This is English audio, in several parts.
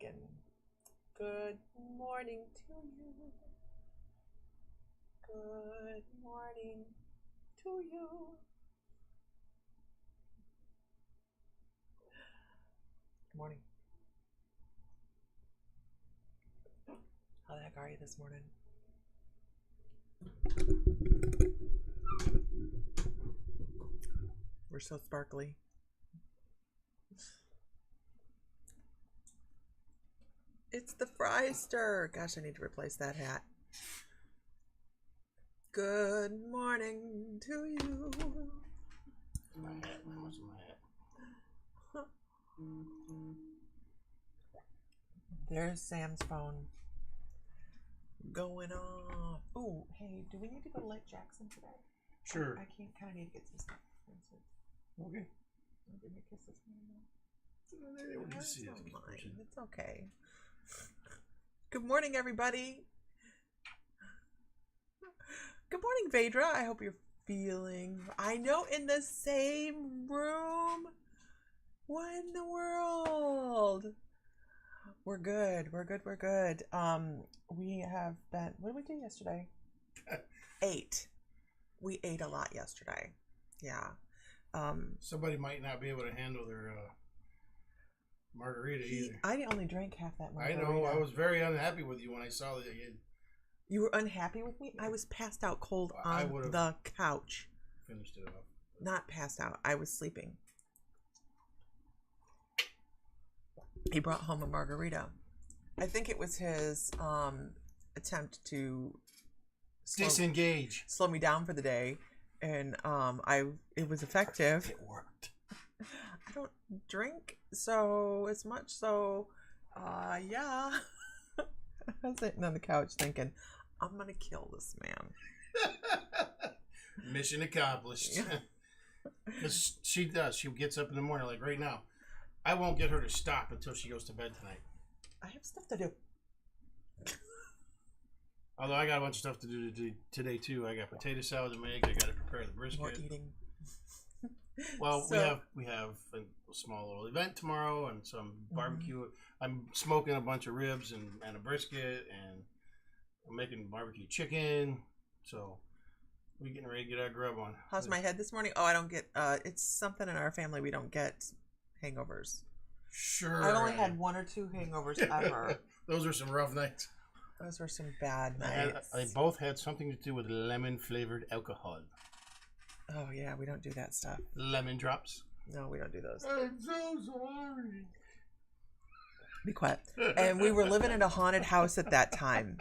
and good morning to you. Good morning to you. Good morning. How the heck are you this morning? We're so sparkly. It's the Fryster. Gosh, I need to replace that hat. Good morning to you. My hat. What's my hat? There's Sam's phone going off. Oh, hey, do we need to go to Lake Jackson today? Sure. I can't. Kind of need to get some stuff. Okay. Give me a kiss this morning. It's okay. Good morning, everybody. Good morning, Vedra. I hope you're feeling. I know, in the same room. What in the world? We're good. We're good. We're good. We have been. What did we do yesterday? Ate. We ate a lot yesterday. Yeah. Somebody might not be able to handle their margarita either. I only drank half that margarita. I know. I was very unhappy with you when I saw that. You were unhappy with me? I was passed out cold on the couch. Finished it off. Not passed out. I was sleeping. He brought home a margarita. I think it was his attempt to disengage, slow me down for the day, and it was effective. It worked. I don't drink so as much, so yeah. I was sitting on the couch thinking, I'm gonna kill this man. Mission accomplished. Because she does. She gets up in the morning, like right now. I won't get her to stop until she goes to bed tonight. I have stuff to do. Although I got a bunch of stuff to do today too. I got potato salad to make. I got to prepare the brisket. More eating. Well, we have a small little event tomorrow and some barbecue. I'm smoking a bunch of ribs and a brisket, and I'm making barbecue chicken. So we're getting ready to get our grub on. How's my head this morning? Oh, I don't get. It's something in our family. We don't get hangovers. Sure. I've only had 1 or 2 hangovers ever. Those were some rough nights. Those were some bad nights. They both had something to do with lemon flavored alcohol. Oh yeah, we don't do that stuff. Lemon drops. No, we don't do those. I'm so sorry. Be quiet. And we were living in a haunted house at that time.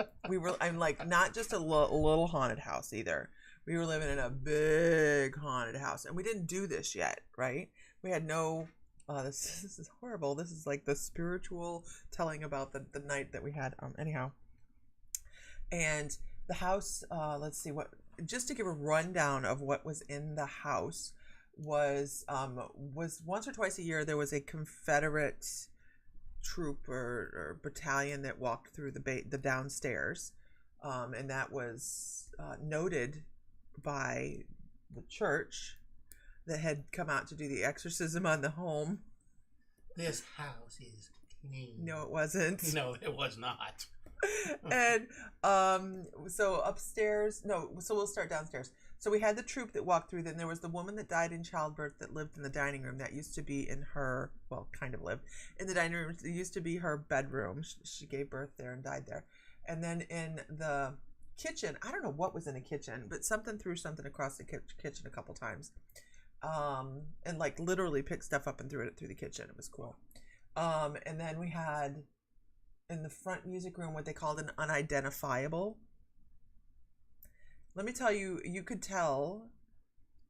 I'm like, not just a little haunted house either. We were living in a big haunted house, and we didn't do this yet, right? We had no. This is horrible. This is like the spiritual telling about the night that we had. Anyhow, and the house. Let's see what. Just to give a rundown of what was in the house was once or twice a year there was a Confederate troop or battalion that walked through the downstairs, and that was noted by the church that had come out to do the exorcism on the home. This house is clean. No, it wasn't. No, it was not. And so upstairs, so we'll start downstairs. So we had the troop that walked through. Then there was the woman that died in childbirth that lived in the dining room. That used to be in her, well, kind of lived in the dining room. It used to be her bedroom. She gave birth there and died there. And then in the kitchen, I don't know what was in the kitchen, but something threw something across the kitchen a couple times. And like literally picked stuff up and threw it through the kitchen. It was cool. And then we had in the front music room what they called an unidentifiable. Let me tell you, you could tell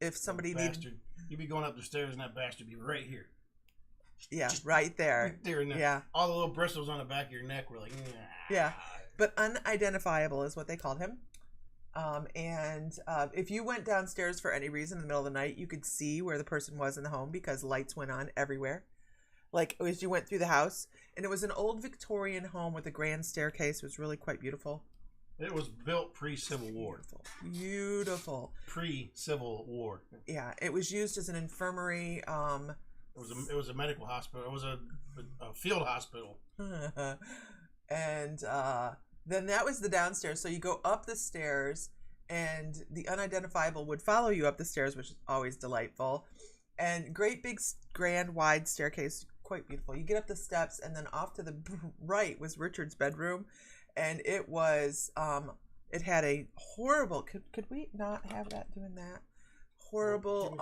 if somebody needed. You'd be going up the stairs and that bastard would be right here. Yeah, right there. Right there in yeah. All the little bristles on the back of your neck were like, nah. Yeah. But unidentifiable is what they called him. And if you went downstairs for any reason in the middle of the night, you could see where the person was in the home because lights went on everywhere. Like as you went through the house. And it was an old Victorian home with a grand staircase. It was really quite beautiful. It was built pre-Civil War. Beautiful. Pre-Civil War. Yeah, it was used as an infirmary It was a medical hospital. It was a field hospital. And then that was the downstairs. So you go up the stairs, and the unidentifiable would follow you up the stairs, which is always delightful. And great big grand wide staircase, quite beautiful. You get up the steps, and then off to the right was Richard's bedroom, and it was it had a horrible, could we not have that doing that? Horrible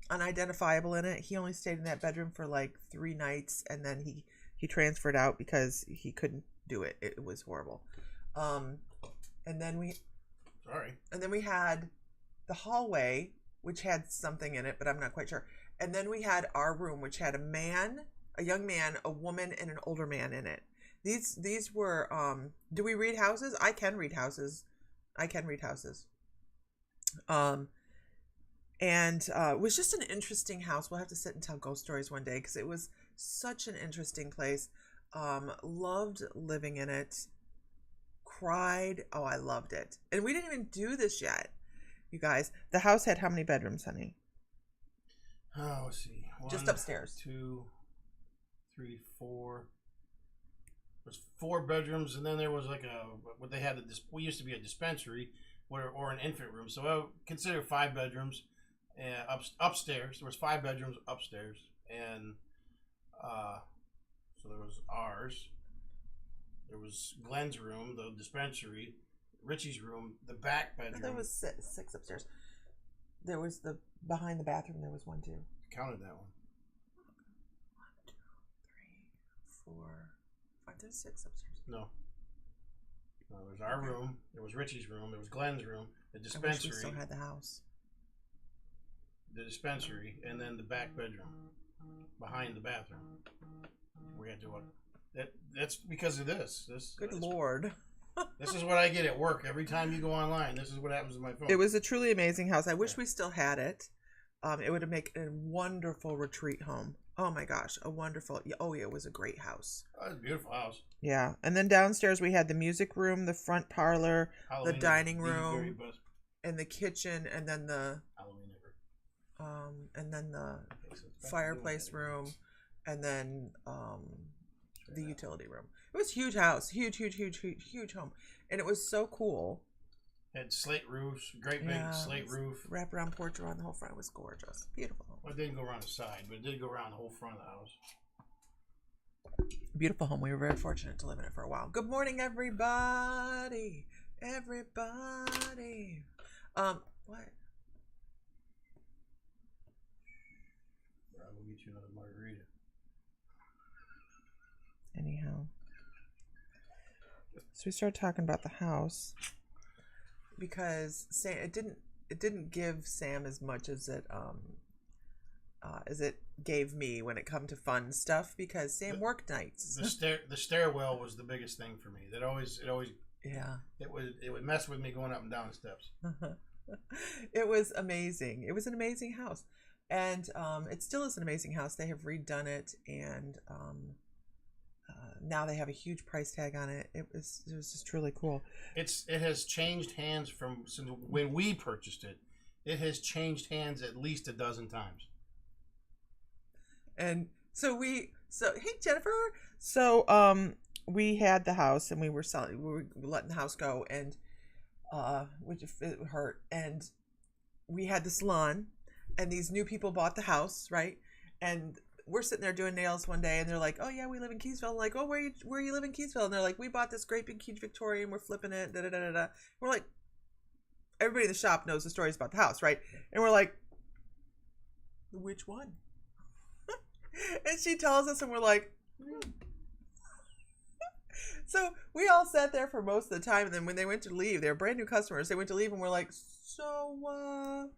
unidentifiable in it. He only stayed in that bedroom for like 3 nights, and then he transferred out because he couldn't do it. It was horrible. And then we had the hallway, which had something in it, but I'm not quite sure. And then we had our room, which had a young man, a woman, and an older man in it. These were do we read houses? I can read houses. And it was just an interesting house. We'll have to sit and tell ghost stories one day, because it was such an interesting place. Loved living in it. Cried. Oh, I loved it. And we didn't even do this yet, you guys. The house had how many bedrooms, honey? Oh, let's see. 1, just upstairs. 2, 3, 4. There's 4 bedrooms, and then there was like what they had. We used to be a dispensary, or an infant room. So I would consider 5 bedrooms. Upstairs, there was 5 bedrooms upstairs, and so there was ours. There was Glenn's room, the dispensary, Richie's room, the back bedroom. There was 6 upstairs. There was behind the bathroom. There was 1 too. Counted that one. 1, 2, 3, 4. Are there 6 upstairs? No. No, there's our room. There was Richie's room. There was Glenn's room. The dispensary. I wish we still had the house. The dispensary, and then the back bedroom behind the bathroom. We had to do it. That's because of this. Good Lord. This is what I get at work every time you go online. This is what happens to my phone. It was a truly amazing house. I wish we still had it. It would have made a wonderful retreat home. Oh my gosh, a wonderful. Oh yeah, it was a great house. Oh, it's a beautiful house. Yeah, and then downstairs we had the music room, the front parlor, Halloween, the dining room, and the kitchen, and then the fireplace room, and then the utility room. It was a huge house, huge home, and it was so cool. Had slate roofs, great big slate roof. Wraparound porch around the whole front. It was gorgeous, beautiful home. Well, it didn't go around the side, but it did go around the whole front of the house. Beautiful home. We were very fortunate to live in it for a while. Good morning, everybody. Everybody. What? I will get you another margarita. Anyhow, so we started talking about the house because Sam, it didn't give Sam as much as it gave me when it come to fun stuff, because Sam worked nights. The stairwell was the biggest thing for me. It would mess with me going up and down the steps. It was amazing. It was an amazing house, and it still is an amazing house. They have redone it, and now they have a huge price tag on it. It was just really cool. It has changed hands since when we purchased it. It has changed hands at least a dozen times. And so hey Jennifer, so we had the house and we were letting the house go, and which it hurt, and we had the salon, and these new people bought the house, right? And we're sitting there doing nails one day, and they're like, "Oh yeah, we live in Keysville." I'm like, "Oh, where you live in Keysville?" And they're like, "We bought this great big huge Victorian. We're flipping it." Da da da da. We're like, everybody in the shop knows the stories about the house, right? And we're like, "Which one?" And she tells us, and we're like, So we all sat there for most of the time, and then when they went to leave, they were brand new customers. They went to leave, and we're like, "So,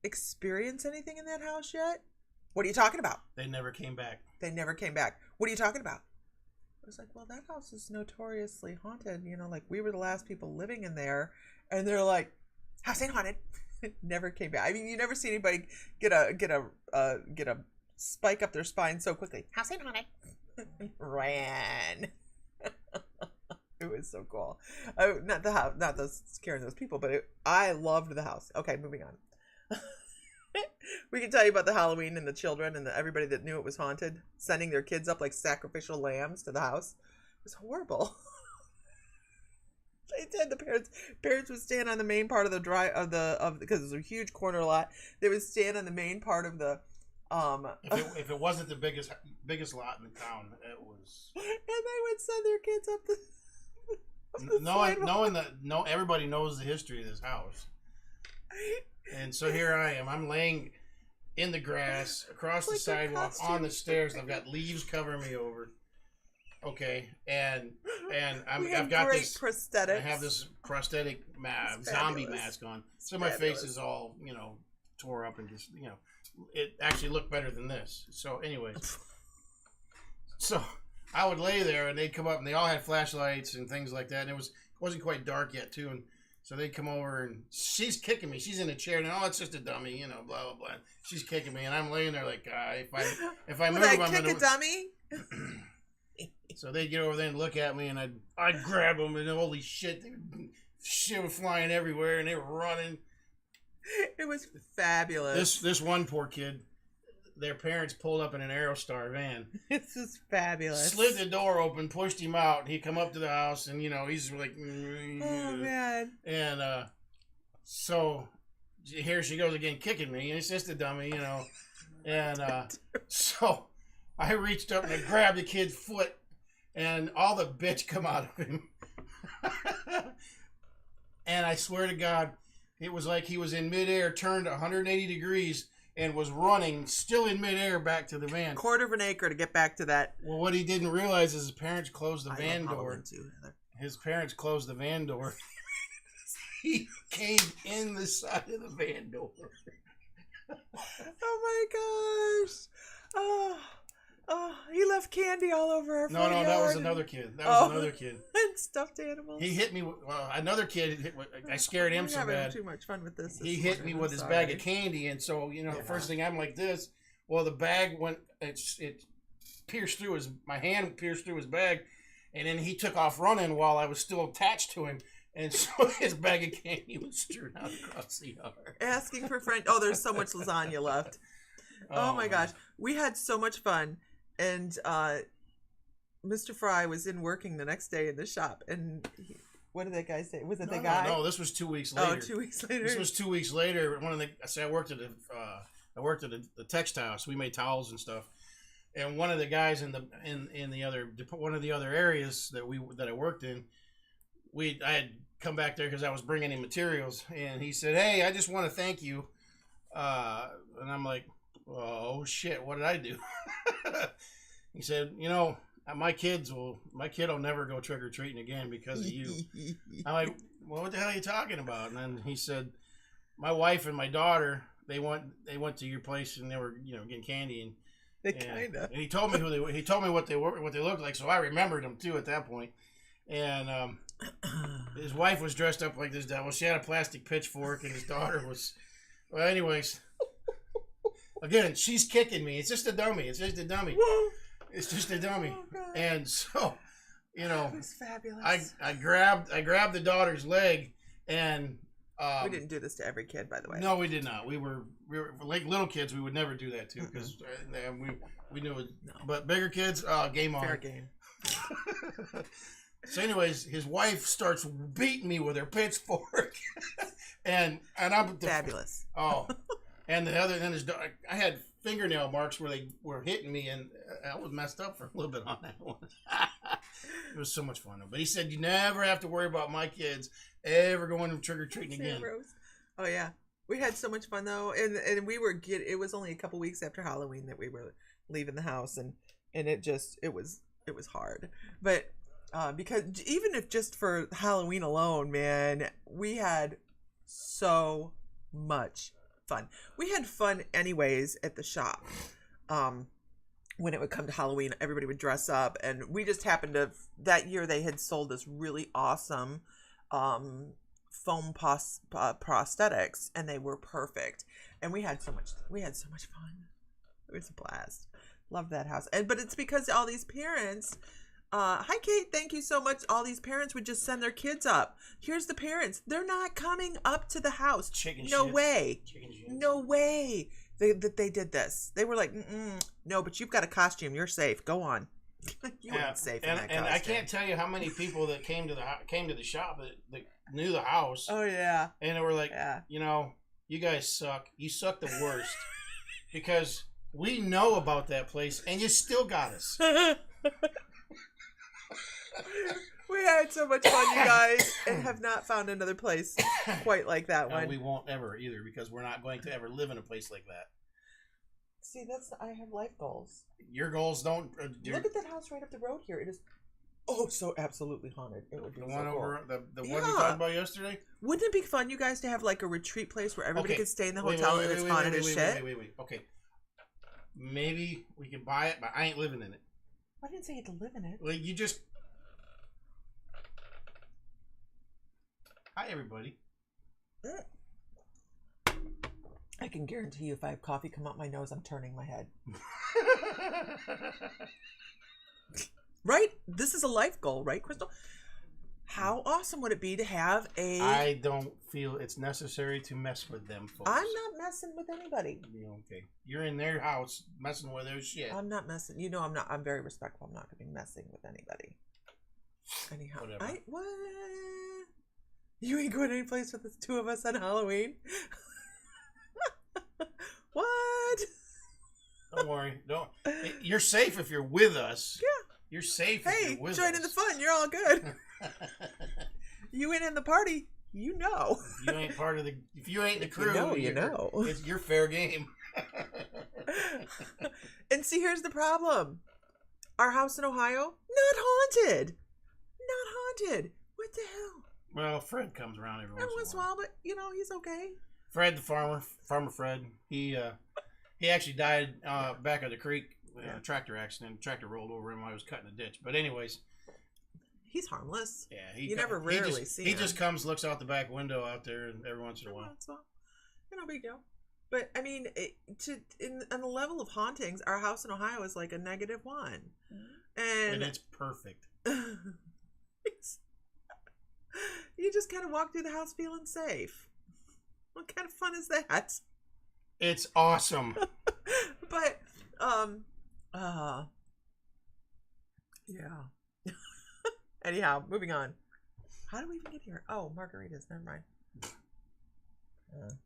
experience anything in that house yet? What are you talking about?" They never came back. What are you talking about? I was like, "Well, that house is notoriously haunted. You know, like we were the last people living in there." And they're like, "House ain't haunted." Never came back. I mean, you never see anybody get a spike up their spine so quickly. "House ain't haunted." Ran. It was so cool. Not the house, not those scaring those people, but I loved the house. Okay, moving on. We can tell you about the Halloween and the children and everybody that knew it was haunted, sending their kids up like sacrificial lambs to the house. It was horrible. They did. The parents would stand on the main part of the because it was a huge corner lot. They would stand on the main part of the if it wasn't the biggest lot in the town, it was. And they would send their kids up knowing that everybody knows the history of this house. And so here I am. I'm laying in the grass across the sidewalk on the stairs. I've got leaves covering me over. Okay, and I've got this prosthetics. I have this prosthetic zombie mask on, so my face is all tore up and just it actually looked better than this. So, anyways, so I would lay there and they'd come up and they all had flashlights and things like that, and it wasn't quite dark yet too, and so they'd come over and she's kicking me. She's in a chair and it's just a dummy, blah blah blah. She's kicking me and I'm laying there like, if I move, I'm gonna kick a dummy. So they'd get over there and look at me, and I'd grab them, and holy shit, shit was flying everywhere, and they were running. It was fabulous. This one poor kid, their parents pulled up in an Aerostar van. This is fabulous. Slid the door open, pushed him out, and he come up to the house, and he's like, oh man. And so here she goes again, kicking me, and it's just a dummy, and so I reached up and I grabbed the kid's foot. And all the bitch come out of him. And I swear to God, it was like he was in midair, turned 180 degrees, and was running, still in midair, back to the van. Quarter of an acre to get back to that. Well, what he didn't realize is his parents closed the van door. His parents closed the van door. He came in the side of the van door. Oh my gosh. Oh, he left candy all over our front yard. No, that was another kid. Another kid. And stuffed animals. He hit me. Another kid. I scared him so bad. We're having too much fun with this. He hit me with his bag of candy, and so the first thing I'm like this. Well, the bag went. It pierced through my hand pierced through his bag, and then he took off running while I was still attached to him, and so his bag of candy was strewn out across the yard. Asking for friend. Oh, there's so much lasagna left. Oh my gosh, we had so much fun. And Mr. Fry was in working the next day in the shop, and what did that guy say? Was it the guy? No, this was 2 weeks later. Oh, 2 weeks later. This was 2 weeks later. I worked at the textile, so we made towels and stuff. And one of the guys in the other areas that I worked in, I had come back there because I was bringing in materials, and he said, "Hey, I just want to thank you," and I'm like, "Oh shit, what did I do?" He said, my kid will never go trick-or-treating again because of you. I'm like, well, what the hell are you talking about? And then he said, my wife and my daughter, they went to your place and they were, getting candy, and he told me he told me what they looked like, so I remembered them too at that point. And his wife was dressed up like this devil. She had a plastic pitchfork, and his daughter was, well, anyways. Again, she's kicking me. It's just a dummy. It's just a dummy. It's just a dummy. Oh, and so, it was fabulous. I grabbed the daughter's leg, and we didn't do this to every kid, by the way. No, we did not. We were like little kids. We would never do that too because we knew it. No. But bigger kids, game on. Fair game. So, anyways, his wife starts beating me with her pitchfork, and I'm fabulous. Oh. And I had fingernail marks where they were hitting me, and I was messed up for a little bit on that one. It was so much fun, though. But he said, you never have to worry about my kids ever going trick-or-treating again. Oh, yeah. We had so much fun, though. And we were it was only a couple weeks after Halloween that we were leaving the house, and it was hard. But because even if just for Halloween alone, man, we had so much fun. We had fun anyways at the shop. When it would come to Halloween, everybody would dress up, and we just happened to, that year they had sold this really awesome foam prosthetics, and they were perfect. And we had so much fun. It was a blast. Love that house. But it's because all these parents, hi Kate, thank you so much. All these parents would just send their kids up. Here's the parents. They're not coming up to the house. No way. that they did this. They were like, no, but you've got a costume. You're safe. Go on. You weren't safe in that costume. And I can't tell you how many people that came to the shop that knew the house. Oh yeah. And they were like, you guys suck. You suck the worst because we know about that place, and you still got us. We had so much fun, you guys, and have not found another place quite like that one. We won't ever either, because we're not going to ever live in a place like that. See, I have life goals. Your goals don't. Look at that house right up the road here. It is, so absolutely haunted. It would be the so one cool. over the one we talked about yesterday. Wouldn't it be fun, you guys, to have like a retreat place where everybody could stay in the hotel and it's haunted as shit? Wait. Okay, maybe we can buy it, but I ain't living in it. I didn't say you had to live in it. Well, you just. Hi, everybody. I can guarantee you if I have coffee come out my nose, I'm turning my head. Right? This is a life goal, right, Crystal? How awesome would it be to have a... I don't feel it's necessary to mess with them folks. I'm not messing with anybody. Okay. You're in their house messing with their shit. I'm not messing. You know I'm not. I'm very respectful. I'm not going to be messing with anybody. Anyhow. Whatever. What? You ain't going any place with the two of us on Halloween? What? Don't worry. You're safe if you're with us. Yeah. You're safe if you're with us. Hey, join in the fun. You're all good. You ain't in the party. You know. If you ain't the crew, you know. It's your fair game. And see, here's the problem. Our house in Ohio, not haunted. Not haunted. What the hell? Well, Fred comes around every once in a while, but he's okay. Fred, the farmer Fred, he actually died back at the creek in a tractor accident. The tractor rolled over him while I was cutting a ditch. But anyways, he's harmless. Yeah, you never rarely see him. He just comes, looks out the back window out there, and every once in a while. No big deal. But I mean, on the level of hauntings, our house in Ohio is like a -1, and it's perfect. You just kind of walk through the house feeling safe. What kind of fun is that? It's awesome. But yeah. Anyhow, moving on. How do we even get here? Oh, margaritas. Never mind.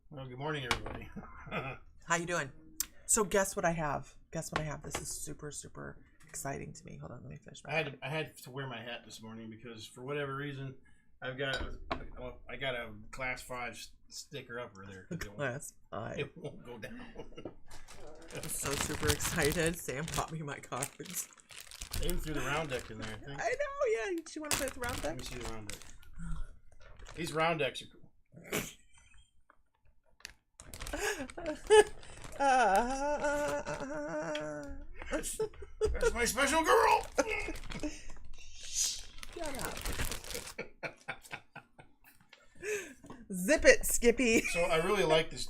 Well, good morning, everybody. How you doing? So guess what I have? This is super, super exciting to me. Hold on, let me finish. I had to wear my hat this morning because for whatever reason, I got a class 5 sticker upper there. Class 5. It won't go down. I'm so super excited. Sam bought me my cards. They even threw the round deck in there, I think. I know, yeah. Do you want to play with the round deck? Let me see the round deck. These round decks are cool. That's my special girl. Shut up. Zip it, Skippy. So I really like this.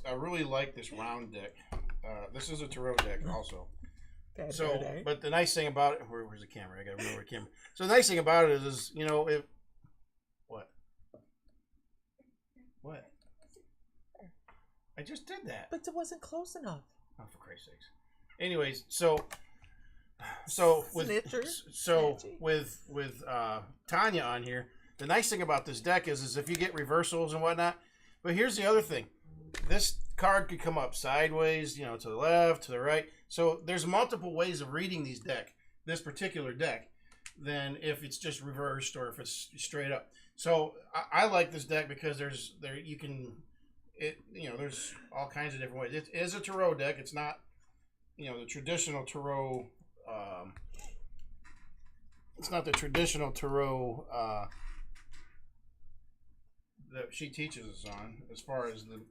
Round deck. This is a tarot deck also. But the nice thing about it, where's the camera? I gotta remember the camera. So the nice thing about it is if what? I just did that. But it wasn't close enough. Oh, for Christ's sakes. Anyways, with Tanya on here, the nice thing about this deck is if you get reversals and whatnot. But here's the other thing: this card could come up sideways, to the left, to the right. So there's multiple ways of reading this particular deck, than if it's just reversed or if it's straight up. So I like this deck because there's all kinds of different ways. It is a tarot deck. It's not, the traditional tarot. It's not the traditional tarot that she teaches us on, as far as the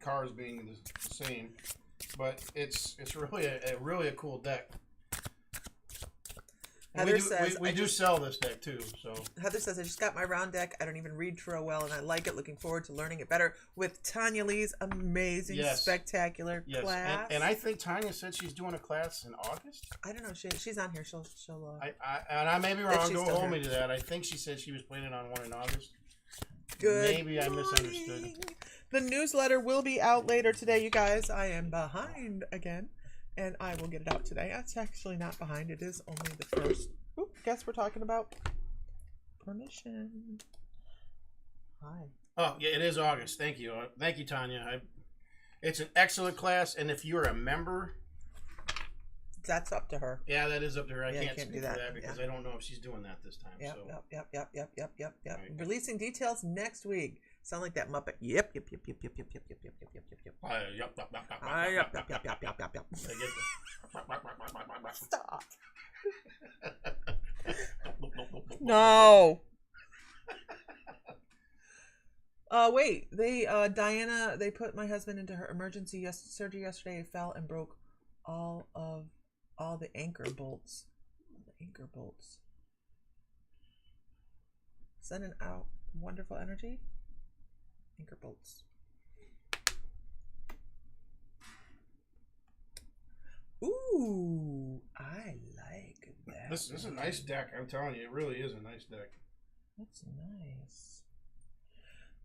cards being the same. But it's really a cool deck. Heather says we do sell this deck too. So Heather says I just got my round deck. I don't even read tarot well, and I like it. Looking forward to learning it better with Tanya Lee's amazing, spectacular class. And I think Tanya said she's doing a class in August. I don't know. She's on here. She'll. I may be wrong. Don't hold me to that. I think she said she was planning on one in August. Good. Maybe I misunderstood. The newsletter will be out later today, you guys. I am behind again, and I will get it out today. That's actually not behind. It is only the first. Ooh, guess we're talking about permission. Hi. Oh, yeah, it is August. Thank you. Thank you, Tanya. It's an excellent class, and if you're a member... That's up to her. Yeah, that is up to her. I Yeah, can't speak for that because I don't know if she's doing that this time. Yep, so. yep. Right. Releasing details next week. Sound like that Muppet. Yep. Yep. Stop. No. Wait. Diana, they put my husband into her emergency surgery yesterday. He fell and broke all the anchor bolts. Sending out wonderful energy. Anchor bolts. Ooh, I like that. This is a nice deck. I'm telling you, it really is a nice deck. That's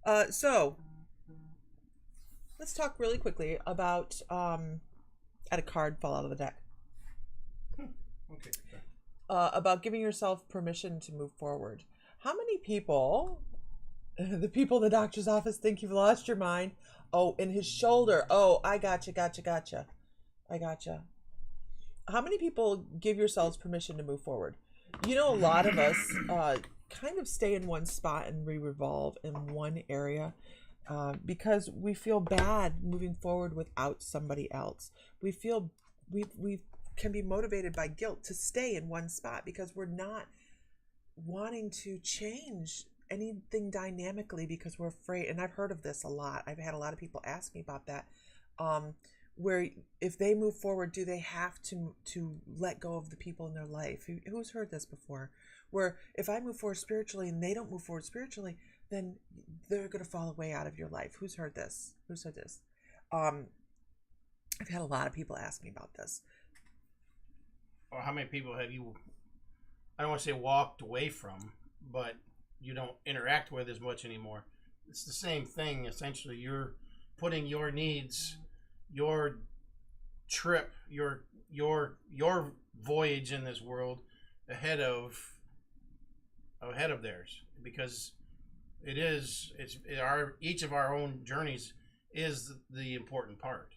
nice. So let's talk really quickly about had a card fall out of the deck. Okay. About giving yourself permission to move forward. How many people, the people in the doctor's office, think you've lost your mind? Oh, in his shoulder. Oh, I gotcha. I gotcha. How many people give yourselves permission to move forward? You know, a lot of us kind of stay in one spot and we revolve in one area because we feel bad moving forward without somebody else. We feel we can be motivated by guilt to stay in one spot because we're not wanting to change anything dynamically because we're afraid. And I've heard of this a lot. I've had a lot of people ask me about that. Where if they move forward, do they have to let go of the people in their life? Who's heard this before? Where if I move forward spiritually and they don't move forward spiritually, then they're going to fall away out of your life. Who's heard this? I've had a lot of people ask me about this. Or how many people have you, I don't want to say walked away from, but you don't interact with as much anymore? It's the same thing. Essentially, you're putting your needs, your trip, your voyage in this world ahead of theirs, because each of our own journeys is the important part.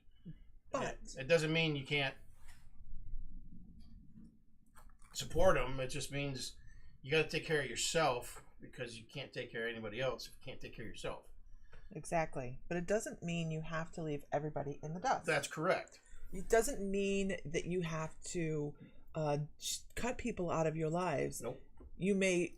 But it doesn't mean you can't support them. It just means you got to take care of yourself, because you can't take care of anybody else if you can't take care of yourself. Exactly. But it doesn't mean you have to leave everybody in the dust. That's correct. It doesn't mean that you have to cut people out of your lives. Nope. You may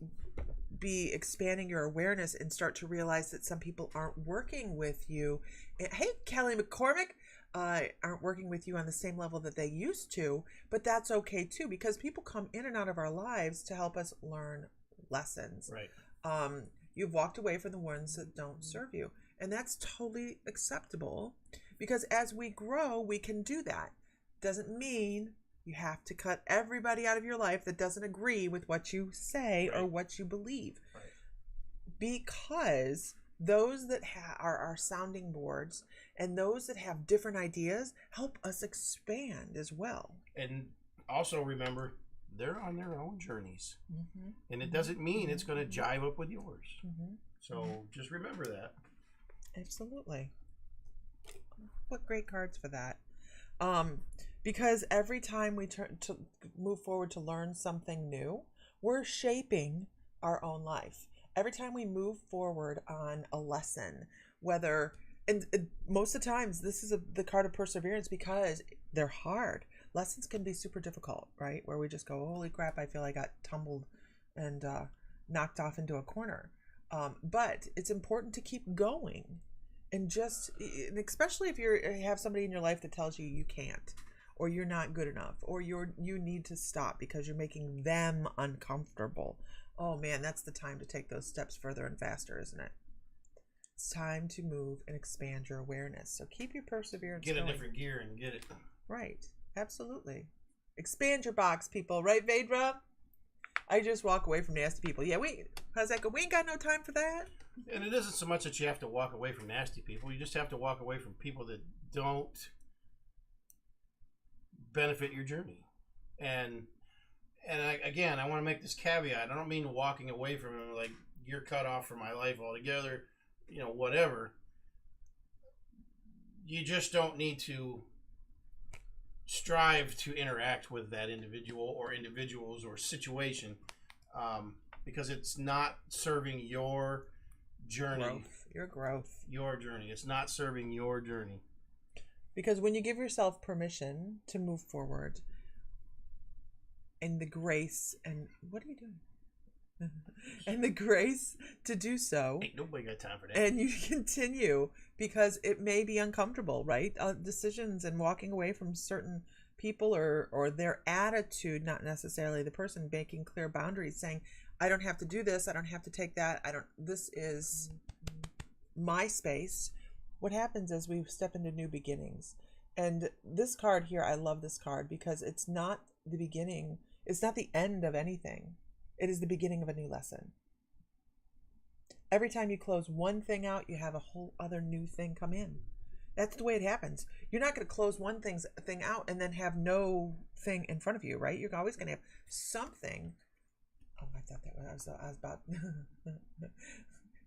be expanding your awareness and start to realize that some people aren't working with you. Hey, Kelly McCormick, aren't working with you on the same level that they used to, but that's okay too, because people come in and out of our lives to help us learn lessons. Right. You've walked away from the ones that don't serve you, and that's totally acceptable, because as we grow, we can do that. Doesn't mean you have to cut everybody out of your life that doesn't agree with what you say or what you believe. Right. Because those that are our sounding boards and those that have different ideas help us expand as well. And also remember, they're on their own journeys. Mm-hmm. And it doesn't mean it's going to jive up with yours. Mm-hmm. So just remember that. Absolutely. What great cards for that. Because every time we turn to move forward to learn something new, we're shaping our own life. Every time we move forward on a lesson, and most of the times this is the card of perseverance, because they're hard. Lessons can be super difficult, right? Where we just go, holy crap, I feel I got tumbled and knocked off into a corner. But it's important to keep going, and especially if you have somebody in your life that tells you you can't, or you're not good enough, or you need to stop because you're making them uncomfortable. Oh man, that's the time to take those steps further and faster, isn't it? It's time to move and expand your awareness. So keep your perseverance going. Get a different gear and get it. Right. Absolutely. Expand your box, people. Right, Vedra? I just walk away from nasty people. Yeah, how's that go? We ain't got no time for that. And it isn't so much that you have to walk away from nasty people. You just have to walk away from people that don't benefit your journey. And again, I want to make this caveat. I don't mean walking away from them like you're cut off from my life altogether, whatever. You just don't need to strive to interact with that individual or individuals or situation because it's not serving your journey. Your journey. It's not serving your journey. Because when you give yourself permission to move forward and the grace and what are you doing? And the grace to do so. Ain't nobody got time for that. And you continue because it may be uncomfortable, right? Decisions and walking away from certain people or their attitude, not necessarily the person, making clear boundaries, saying, I don't have to do this. I don't have to take that. This is my space. What happens is we step into new beginnings. And this card here, I love this card because it's not the beginning. It's not the end of anything. It is the beginning of a new lesson. Every time you close one thing out, you have a whole other new thing come in. That's the way it happens. You're not going to close one thing out and then have no thing in front of you, right? You're always going to have something. Oh, I thought that was I was about.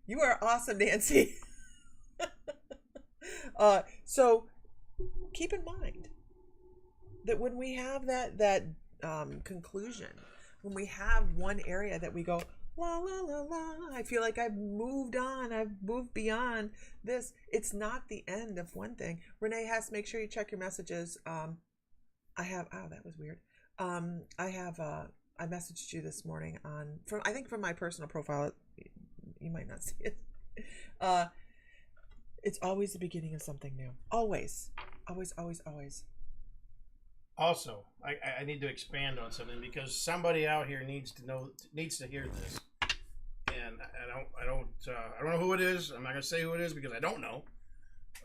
You are awesome, Nancy. So keep in mind that when we have that conclusion, when we have one area that we go, la, la, la, la, I feel like I've moved on, I've moved beyond this. It's not the end of one thing. Renee has to make sure you check your messages. That was weird. I messaged you this morning from my personal profile. You might not see it. It's always the beginning of something new. Always. Always, always, always. Also, I need to expand on something because somebody out here needs to hear this, and I don't know who it is. I'm not gonna say who it is because I don't know.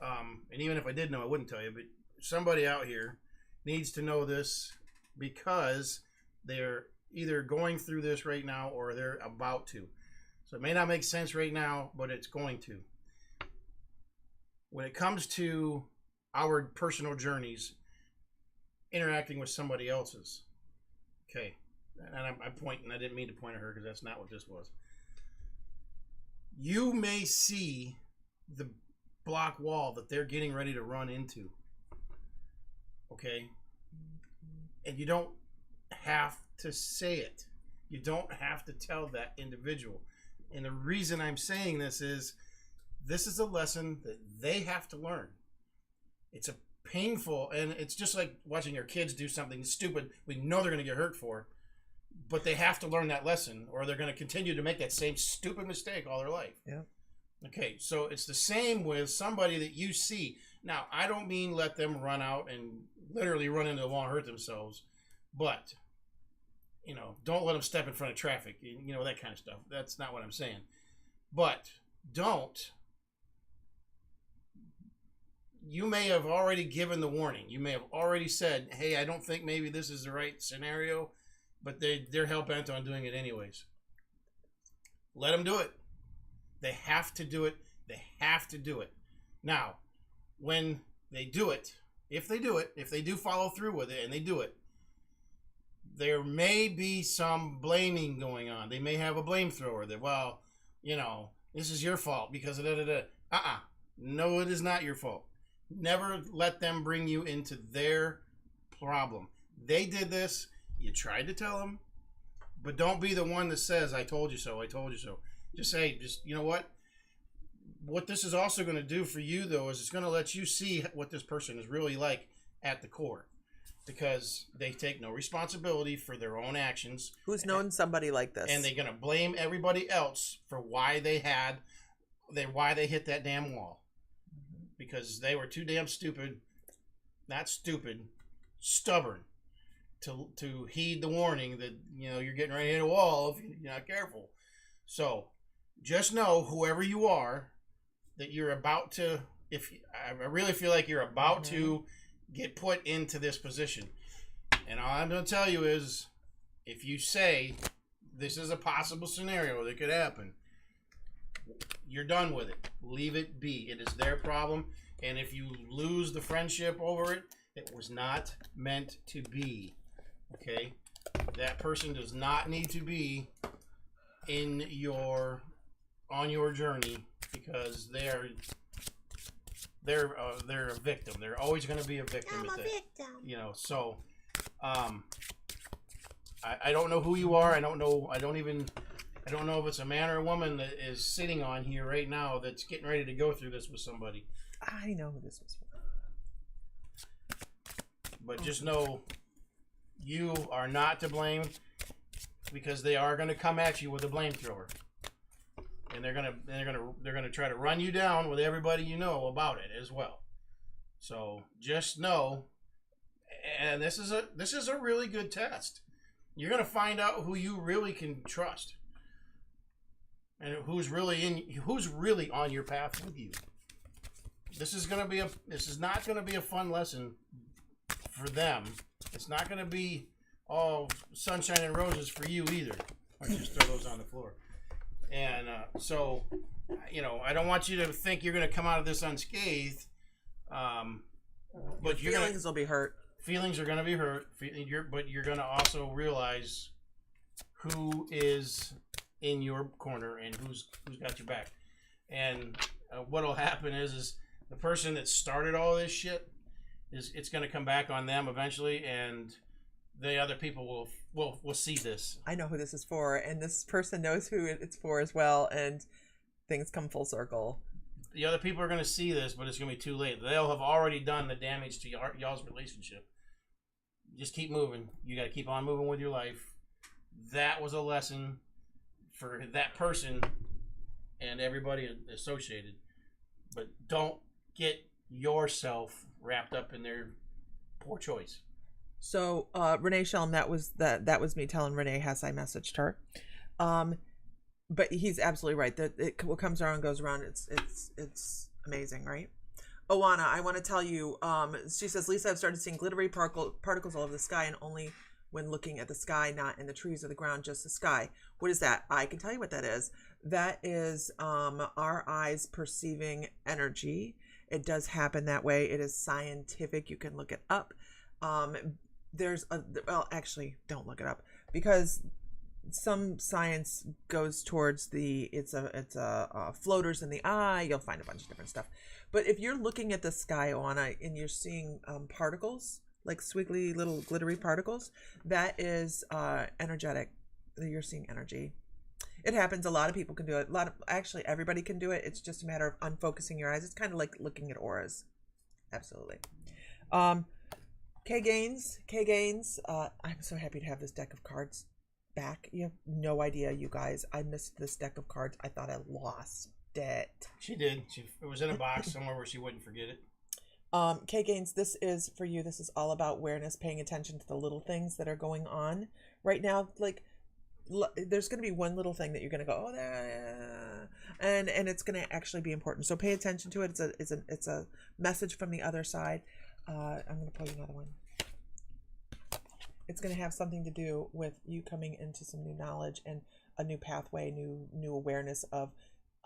And even if I did know, I wouldn't tell you. But somebody out here needs to know this because they're either going through this right now or they're about to. So it may not make sense right now, but it's going to. When it comes to our personal journeys, interacting with somebody else's. Okay. And I'm pointing, I didn't mean to point at her because that's not what this was. You may see the block wall that they're getting ready to run into. Okay. And you don't have to say it. You don't have to tell that individual. And the reason I'm saying this is a lesson that they have to learn. It's a painful, and it's just like watching your kids do something stupid we know they're going to get hurt for, but they have to learn that lesson or they're going to continue to make that same stupid mistake all their life. Yeah. Okay, so it's the same with somebody that you see. Now, I don't mean let them run out and literally run into the wall and hurt themselves, but, don't let them step in front of traffic, that kind of stuff. That's not what I'm saying. But you may have already given the warning. You may have already said, hey, I don't think maybe this is the right scenario, but they're hell-bent on doing it anyways. Let them do it. They have to do it. They have to do it. Now, when they do it, if they do follow through with it and they do it, there may be some blaming going on. They may have a blame thrower that, this is your fault because of da-da-da. No, it is not your fault. Never let them bring you into their problem. They did this. You tried to tell them, but don't be the one that says, I told you so, I told you so. Just say, you know what? What this is also going to do for you, though, is it's going to let you see what this person is really like at the core. Because they take no responsibility for their own actions. Who's known somebody like this? And they're going to blame everybody else for why they hit that damn wall. Because they were too damn stupid, not stupid, stubborn to heed the warning that, you're getting ready to hit a wall if you're not careful. So just know, whoever you are, that you're about to, I really feel like you're about to get put into this position. And all I'm going to tell you is, if you say, this is a possible scenario that could happen. You're done with it. Leave it be. It is their problem. And if you lose the friendship over it, it was not meant to be. Okay? That person does not need to be on your journey, because they're a victim. They're always going to be a victim. I'm a victim. You know, so I don't know who you are. I don't know if it's a man or a woman that is sitting on here right now that's getting ready to go through this with somebody. I know who this was for. But just know you are not to blame, because they are going to come at you with a blame thrower. And they're gonna try to run you down with everybody you know about it as well. So just know, and this is a really good test. You're gonna find out who you really can trust, and who's really on your path with you. This is not gonna be a fun lesson for them. It's not gonna be all sunshine and roses for you either. Or just throw those on the floor. And so, you know, I don't want you to think you're going to come out of this unscathed. But feelings will be hurt. Feelings are going to be hurt. But you're going to also realize who is in your corner and who's got your back. And what'll happen is the person that started all this shit it's going to come back on them eventually, and the other people will see this. I know who this is for, and this person knows who it's for as well, and things come full circle. The other people are going to see this, but it's going to be too late. They'll have already done the damage to y'all's relationship. Just keep moving. You got to keep on moving with your life. That was a lesson for that person and everybody associated. But don't get yourself wrapped up in their poor choice. So Renee Shelm, that was me telling Renee Hess. I messaged her, but he's absolutely right. That what comes around goes around. It's amazing, right? Oana, I want to tell you. She says, Lisa, I've started seeing glittery particles all over the sky, and only when looking at the sky, not in the trees or the ground, just the sky. What is that? I can tell you what that is. That is our eyes perceiving energy. It does happen that way. It is scientific. You can look it up. Actually, don't look it up, because some science goes towards it's floaters in the eye. You'll find a bunch of different stuff. But if you're looking at the sky, Oana, and you're seeing particles, like squiggly little glittery particles, that is energetic. You're seeing energy. It happens. A lot of people can do it. Actually, everybody can do it. It's just a matter of unfocusing your eyes. It's kind of like looking at auras. Absolutely. K Gaines, I'm so happy to have this deck of cards back. You have no idea, you guys. I missed this deck of cards. I thought I lost it. She did. It was in a box somewhere where she wouldn't forget it. K Gaines, this is for you. This is all about awareness, paying attention to the little things that are going on right now. Like, there's going to be one little thing that you're going to go, oh, there, and it's going to actually be important. So pay attention to it. It's a message from the other side. I'm going to pull you another one. It's going to have something to do with you coming into some new knowledge and a new pathway, new awareness of,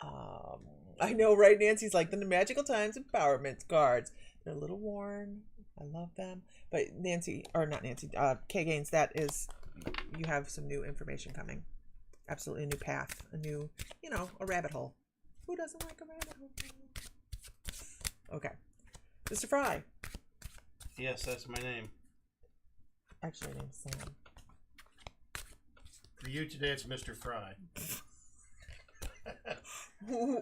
I know, right? Nancy's like, the magical times empowerment cards. They're a little worn. I love them. But K Gaines, that is, you have some new information coming. Absolutely a new path, a new, a rabbit hole. Who doesn't like a rabbit hole? Okay. Mr. Fry. Yes, that's my name. Actually, my name's Sam. For you today, it's Mr. Fry.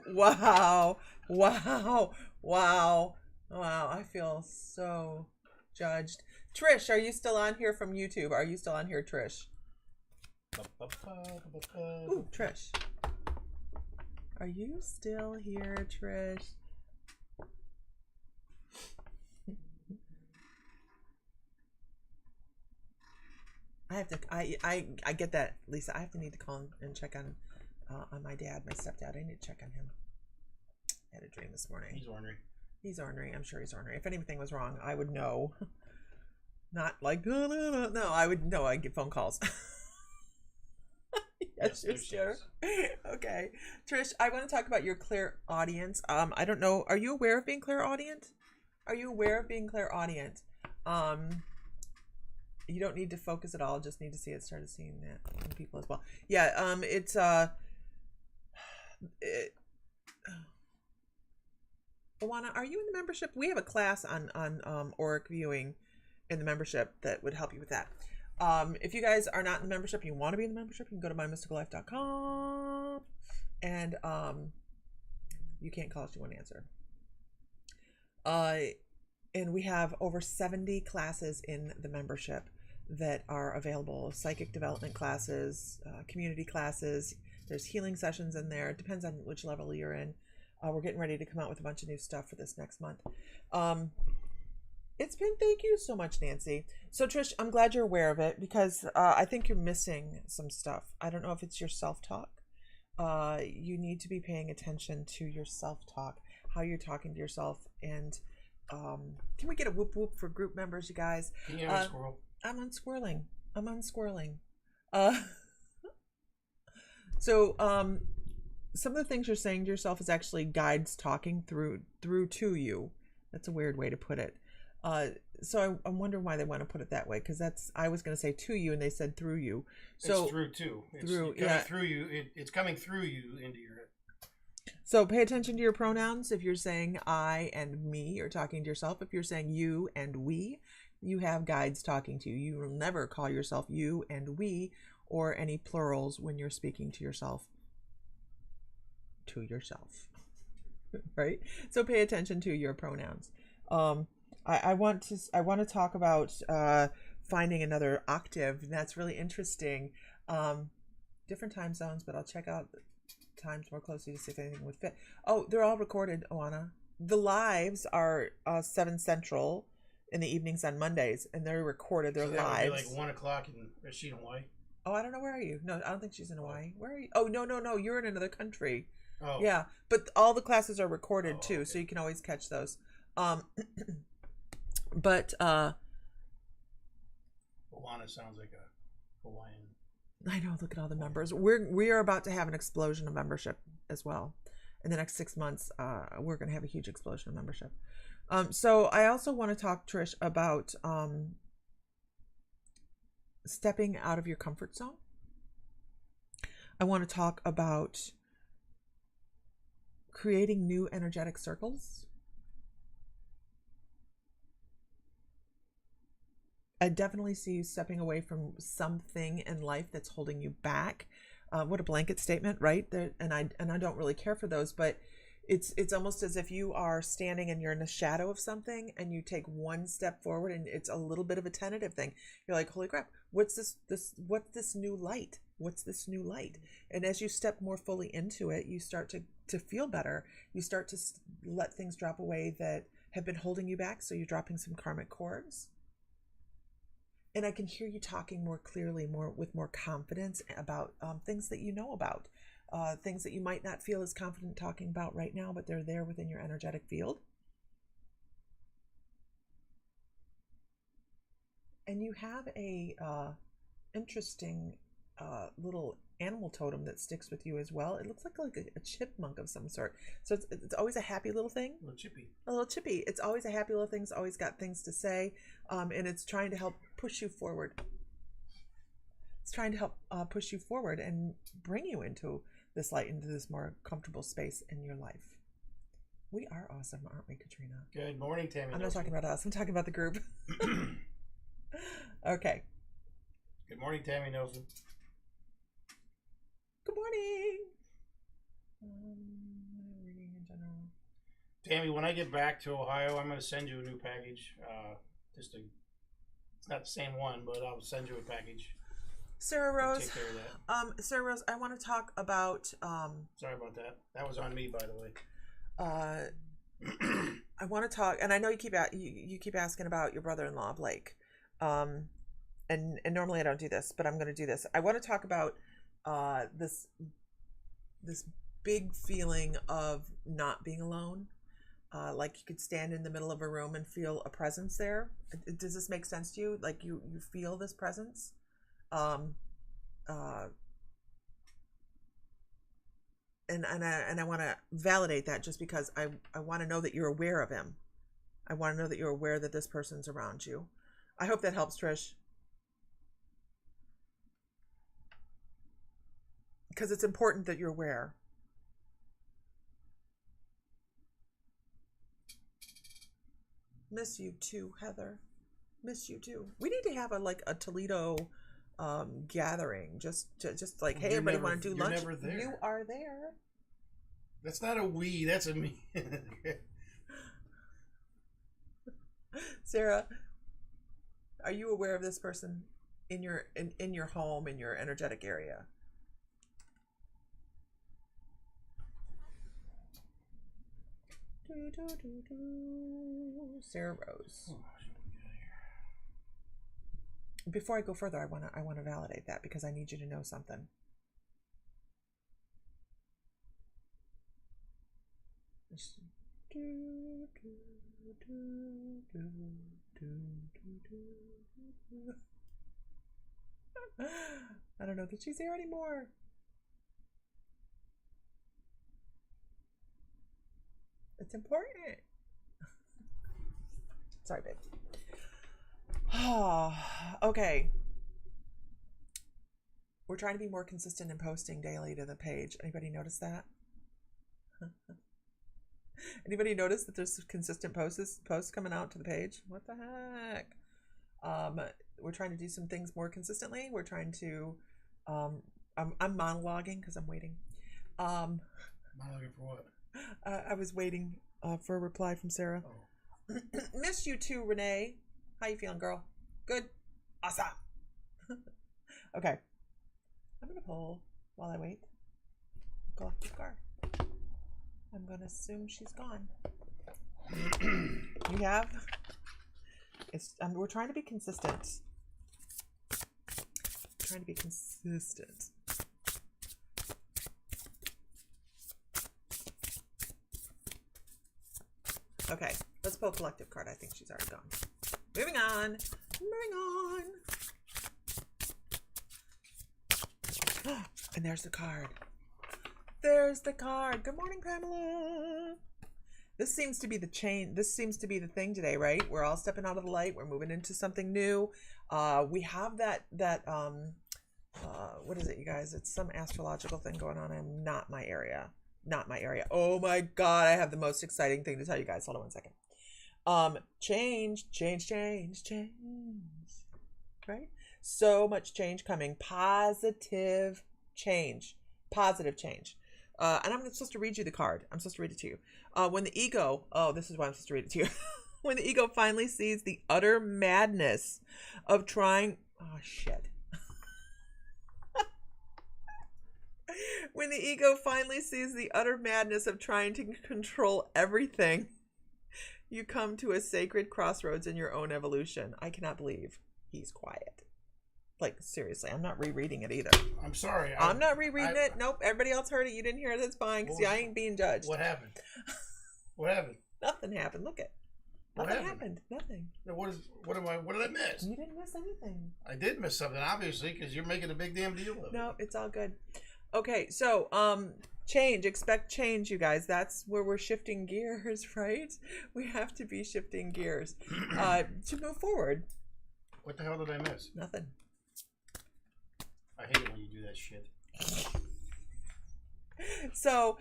Wow. I feel so judged. Trish, are you still on here from YouTube? Are you still on here, Trish? Ooh, Trish. Are you still here, Trish? I have to. I get that, Lisa. I have to need to call and check on my dad, my stepdad. I need to check on him. I had a dream this morning. He's ornery. I'm sure he's ornery. If anything was wrong, I would know. Not like no. I would know. I'd get phone calls. Yes, Yes, sister. Okay. Trish, I want to talk about your clairaudience. I don't know. Are you aware of being clairaudient? Are you aware of being clairaudient? You don't need to focus at all. Just need to see it. Started seeing that in people as well. Yeah. It's Alana, are you in the membership? We have a class on auric viewing in the membership that would help you with that. If you guys are not in the membership and you want to be in the membership, you can go to mymysticallife.com and you can't call us, you won't answer. And we have over 70 classes in the membership that are available. Psychic development classes, community classes. There's healing sessions in there. It depends on which level you're in. We're getting ready to come out with a bunch of new stuff for this next month. Thank you so much, Nancy. So Trish, I'm glad you're aware of it because I think you're missing some stuff. I don't know if it's your self-talk. You need to be paying attention to your self-talk, how you're talking to yourself. And can we get a whoop whoop for group members, you guys? Can you have a squirrel? I'm unsquirreling. So some of the things you're saying to yourself is actually guides talking through to you. That's a weird way to put it. So I'm wondering why they want to put it that way, because I was going to say to you and they said through you. So it's through too. It's through, coming through you. It's coming through you into your head. So pay attention to your pronouns. If you're saying I and me, you're talking to yourself. If you're saying you and we, you have guides talking to you. You will never call yourself you and we or any plurals when you're speaking to yourself. To yourself. Right? So pay attention to your pronouns. I want to talk about finding another octave, and that's really interesting. Different time zones, but I'll check out times more closely to see if anything would fit. Oh, they're all recorded, Oana. The lives are 7 Central in the evenings on Mondays, and they're recorded. They're so that lives. would be like 1 o'clock, and is she in Hawaii? Oh, I don't know. Where are you? No, I don't think she's in Hawaii. Where are you? Oh, no. You're in another country. Oh. Yeah, but all the classes are recorded too, okay. so you can always catch those. But Alana sounds like a Hawaiian. I know. Look at all the members. We are about to have an explosion of membership as well. In the next 6 months, we're going to have a huge explosion of membership. So I also want to talk, Trish, about stepping out of your comfort zone. I want to talk about creating new energetic circles. I definitely see you stepping away from something in life that's holding you back. What a blanket statement, right? And I don't really care for those, but it's almost as if you are standing and you're in the shadow of something and you take one step forward and it's a little bit of a tentative thing. You're like, holy crap, what's this new light? What's this new light? And as you step more fully into it, you start to feel better. You start to let things drop away that have been holding you back. So you're dropping some karmic cords. And I can hear you talking more clearly, with more confidence about things that you know about, things that you might not feel as confident talking about right now, but they're there within your energetic field. And you have a interesting little animal totem that sticks with you as well. It looks like a chipmunk of some sort. So it's always a happy little thing. A little chippy. A little chippy. It's always a happy little thing. It's always got things to say. And it's trying to help push you forward. It's trying to help push you forward and bring you into this light, into this more comfortable space in your life. We are awesome, aren't we, Katrina? Good morning, Tammy. I'm not talking about us. I'm talking about the group. Okay. Good morning, Tammy Nelson. Good morning. Reading in general. Tammy, when I get back to Ohio, I'm going to send you a new package. It's not the same one, but I'll send you a package. Sarah Rose. Take care of that. Sarah Rose, I want to talk about. Sorry about that. That was on me, by the way. I want to talk, and I know you keep asking about your brother-in-law Blake, and normally I don't do this, but I'm going to do this. I want to talk about this big feeling of not being alone. Like you could stand in the middle of a room and feel a presence there. Does this make sense to you? Like you feel this presence? I want to validate that just because I want to know that you're aware of him. I want to know that you're aware that this person's around you. I hope that helps, Trish. Because it's important that you're aware. Miss you too, Heather. Miss you too. We need to have a Toledo gathering. Just like, hey, everybody want to do lunch? Never there. You are there. That's not a we. That's a me. Sarah, are you aware of this person in your home, in your energetic area? Sarah Rose. Before I go further, I want to validate that because I need you to know something. I don't know that she's here anymore. It's important. Sorry, babe. Okay. We're trying to be more consistent in posting daily to the page. Anybody notice that? Anybody notice that there's consistent posts coming out to the page? What the heck? We're trying to do some things more consistently. We're trying to I'm monologuing because I'm waiting. Monologuing for what? I was waiting for a reply from Sarah. Oh. Miss you too, Renee. How you feeling, girl? Good? Awesome. Okay. I'm going to pull while I wait. Collective card. I'm going to assume she's gone. You have? We're trying to be consistent. Trying to be consistent. Okay, let's pull a collective card. I think she's already gone. Moving on. Moving on. And there's the card. There's the card. Good morning, Pamela. This seems to be the chain. This seems to be the thing today, right? We're all stepping out of the light. We're moving into something new. We have that what is it, you guys? It's some astrological thing going on in not my area. Not my area. Oh my God, I have the most exciting thing to tell you guys. Hold on one second. Change. Right? So much change coming. Positive change. Positive change. And I'm supposed to read you the card. I'm supposed to read it to you. When the ego, this is why I'm supposed to read it to you. When the ego finally sees the utter madness of trying, when the ego finally sees the utter madness of trying to control everything, you come to a sacred crossroads in your own evolution. I cannot believe he's quiet. Like, seriously, I'm not rereading it either. I'm sorry. I'm not rereading it. Nope. Everybody else heard it. You didn't hear it. That's fine. Because I ain't being judged. What happened? What happened? Nothing happened. Look it. Nothing happened. Nothing. No, what did I miss? You didn't miss anything. I did miss something, obviously, because you're making a big damn deal of it. No, it's all good. Okay, so change. Expect change, you guys. That's where we're shifting gears, right? We have to be shifting gears to move forward. What the hell did I miss? Nothing. I hate it when you do that shit. So,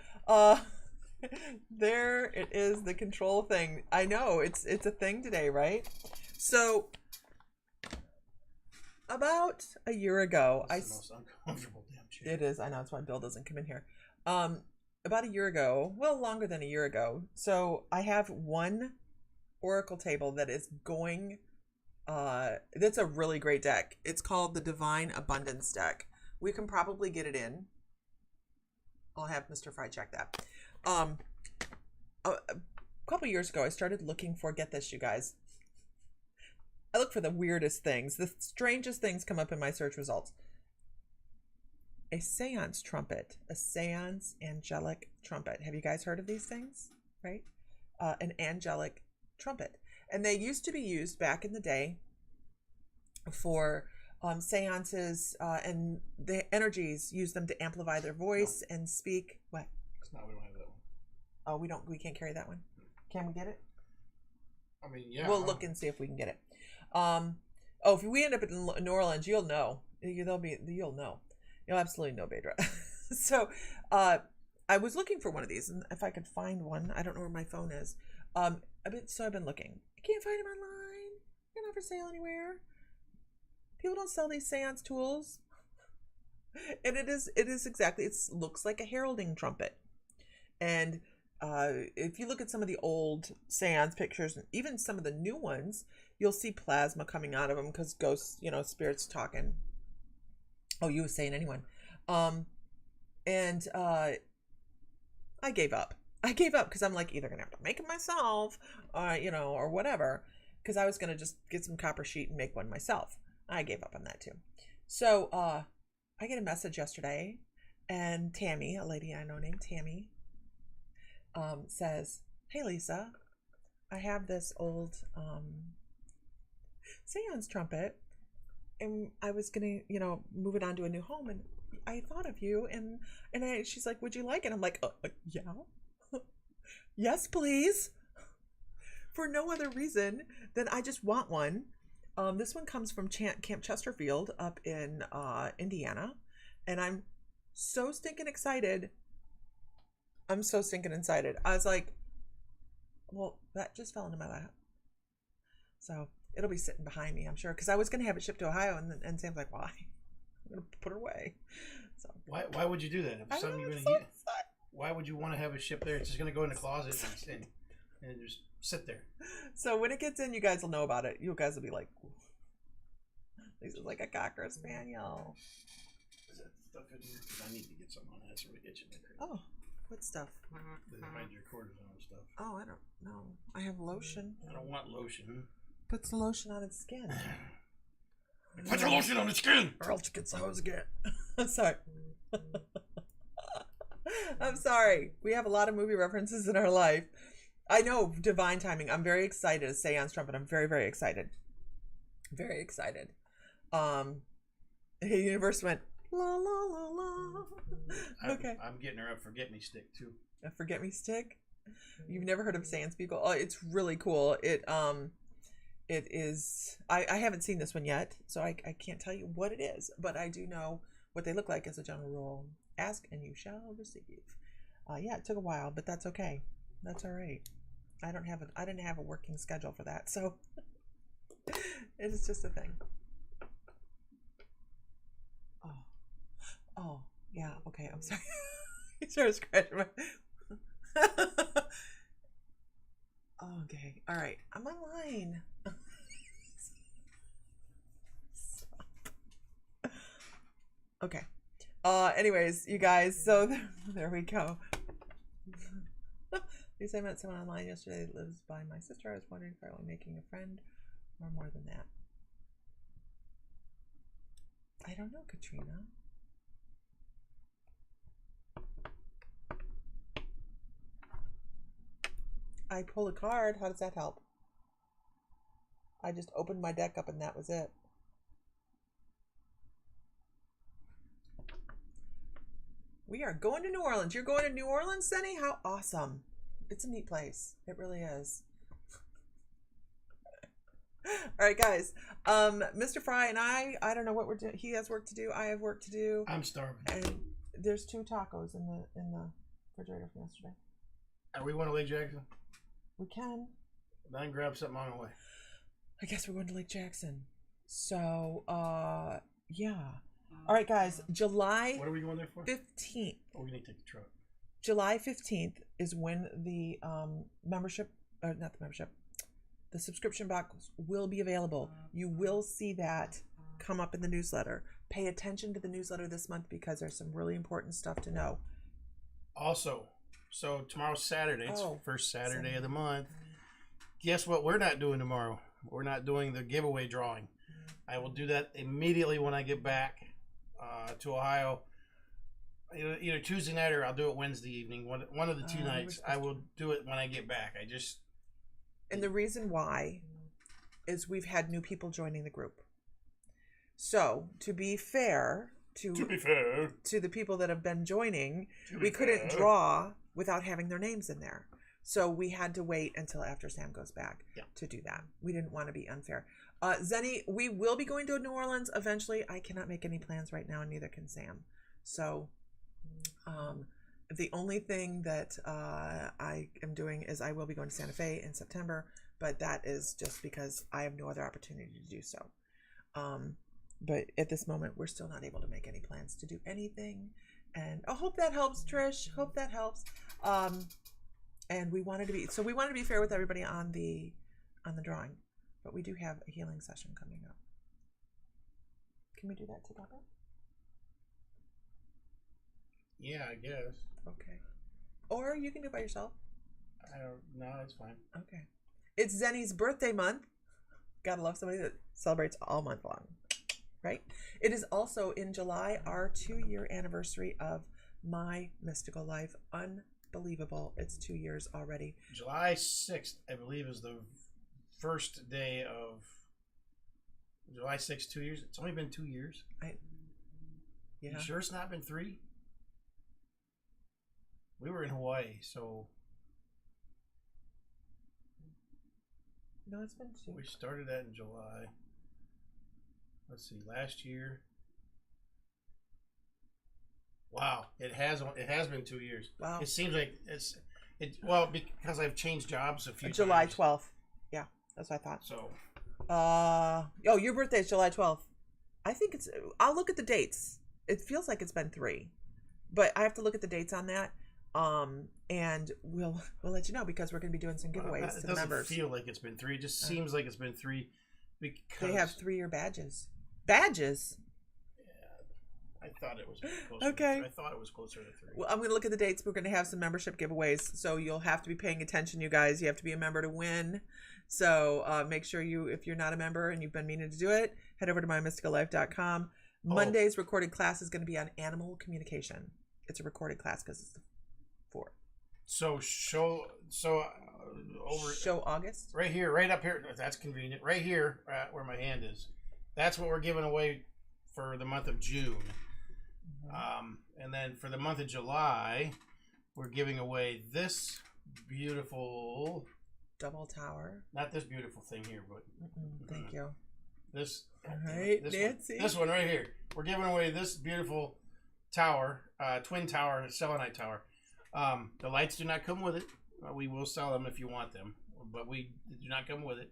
there it is, the control thing. I know it's a thing today, right? So, about a year ago, That's the most uncomfortable damn shit. It is. I know, that's why Bill doesn't come in here. About a year ago, well, longer than a year ago. So I have one oracle table that is going. That's a really great deck. It's called the Divine Abundance deck. We can probably get it in. I'll have Mr. Fry check that. A couple years ago, I started looking for, get this, you guys. I look for the weirdest things. The strangest things come up in my search results. A seance trumpet. A seance angelic trumpet. Have you guys heard of these things? Right? An angelic trumpet. And they used to be used back in the day for seances, and the energies use them to amplify their voice and speak. What? No, we don't have that one. Oh, we can't carry that one. Can we get it? I mean, yeah. We'll look and see if we can get it. If we end up in New Orleans, you'll know. You'll know. You'll absolutely know, Bedra. So, I was looking for one of these, and if I could find one, I don't know where my phone is. I've been looking. I can't find them online. They're not for sale anywhere. People don't sell these seance tools. And it is exactly, it looks like a heralding trumpet. And if you look at some of the old seance pictures, and even some of the new ones, you'll see plasma coming out of them because ghosts, spirits talking. Oh, you were saying anyone. I gave up. Because I'm like, either going to have to make it myself, or whatever. Because I was going to just get some copper sheet and make one myself. I gave up on that too. So I get a message yesterday, and Tammy, a lady I know named Tammy, says, "Hey Lisa, I have this old seance trumpet, and I was gonna, move it on to a new home, and I thought of you, and she's like, would you like it?" I'm like, yeah, yes, please. For no other reason than I just want one. This one comes from Camp Chesterfield up in Indiana, and I'm so stinking excited. I was like, well, that just fell into my lap. So it'll be sitting behind me, I'm sure, because I was going to have it shipped to Ohio, and Sam's like, why? I'm going to put it away. So why would you do that? If something you're going to get, why would you want to have it shipped there? It's just going to go in the closet and just sit there. So when it gets in, you guys will know about it. You guys will be like, this is like a Cocker Spaniel. Is that stuff in here? Because I need to get some on that so we get you there. Oh, what stuff? The hydrocortisone stuff. Oh, I don't know. I have lotion. I don't want lotion. Puts the lotion on its skin. Put your lotion on its skin! Or else it gets the hose again. I'm sorry. I'm sorry. We have a lot of movie references in our life. I know, divine timing. I'm very excited to seance trumpet. I'm very, very excited. Very excited. The universe went la la la la. Okay. I'm getting her a forget-me-stick too. A forget-me-stick? You've never heard of seance people? Oh, it's really cool. It is. I haven't seen this one yet, so I can't tell you what it is, but I do know what they look like as a general rule. Ask and you shall receive. Yeah, it took a while, but that's okay. That's all right. I didn't have a working schedule for that, so it's just a thing. Oh, yeah. Okay, I'm sorry. You started scratching my. Okay, all right. I'm online. Okay. Anyways, you guys. So there we go. Lisa, I met someone online yesterday that lives by my sister. I was wondering if I were making a friend or more than that. I don't know, Katrina. I pull a card. How does that help? I just opened my deck up and that was it. We are going to New Orleans. You're going to New Orleans, Sunny? How awesome. It's a neat place. It really is. All right, guys. Mr. Fry and I don't know what we're doing. He has work to do. I have work to do. I'm starving. And there's 2 tacos in the refrigerator from yesterday. Are we going to Lake Jackson? We can. Then grab something on the way. I guess we're going to Lake Jackson. So, yeah. All right, guys. July. What are we going there for? 15th. Oh, we need to take the truck. July 15th is when the membership, or not the membership, the subscription box will be available. You will see that come up in the newsletter. Pay attention to the newsletter this month because there's some really important stuff to know. Also, so tomorrow's Saturday. It's first Saturday of the month. Guess what we're not doing tomorrow? We're not doing the giveaway drawing. I will do that immediately when I get back to Ohio. Either Tuesday night or I'll do it Wednesday evening. One of the 2 nights. I will do it when I get back. And the reason why is we've had new people joining the group. So to be fair to the people that have been joining, we couldn't draw without having their names in there. So we had to wait until after Sam goes back to do that. We didn't want to be unfair. Zenny, we will be going to New Orleans eventually. I cannot make any plans right now, and neither can Sam. So the only thing that I am doing is I will be going to Santa Fe in September, but that is just because I have no other opportunity to do so. But at this moment, we're still not able to make any plans to do anything. And I hope that helps, Trish. Hope that helps. And we wanted to be fair with everybody on the drawing, but we do have a healing session coming up. Can we do that together? Yeah, I guess. Okay. Or you can do it by yourself. No, that's fine. Okay. It's Zenny's birthday month. Gotta love somebody that celebrates all month long, right? It is also in July, our 2-year anniversary of My Mystical Life. Unbelievable. It's 2 years already. July 6th, I believe, is the first day of July 6th, 2 years. It's only been 2 years. Yeah. You sure it's not been 3? We were in Hawaii, so no, it's been 2. We started that in July. Let's see, last year. Wow, it has been 2 years. Wow. It seems like because I've changed jobs a few times. July 12th. Yeah, that's what I thought. So your birthday is July 12th. I think I'll look at the dates. It feels like it's been 3. But I have to look at the dates on that. And we'll let you know, because we're going to be doing some giveaways to the members. It doesn't feel like it's been 3. It just seems like it's been 3 because they have 3-year badges. Badges? Yeah, I thought it was closer. Okay. I thought it was closer to 3. Well, I'm going to look at the dates. We're going to have some membership giveaways, so you'll have to be paying attention, you guys. You have to be a member to win. So make sure if you're not a member and you've been meaning to do it, head over to mymysticallife.com. Monday's recorded class is going to be on animal communication. It's a recorded class because it's the 4th. So show August? Right here, right up here. That's convenient. Right here, where my hand is. That's what we're giving away for the month of June. Mm-hmm. And then for the month of July, we're giving away this beautiful double tower. Not this beautiful thing here, but thank you. This. All right, Nancy. This one right here. We're giving away this beautiful tower, twin tower, selenite tower. The lights do not come with it. We will sell them if you want them, but we do not come with it.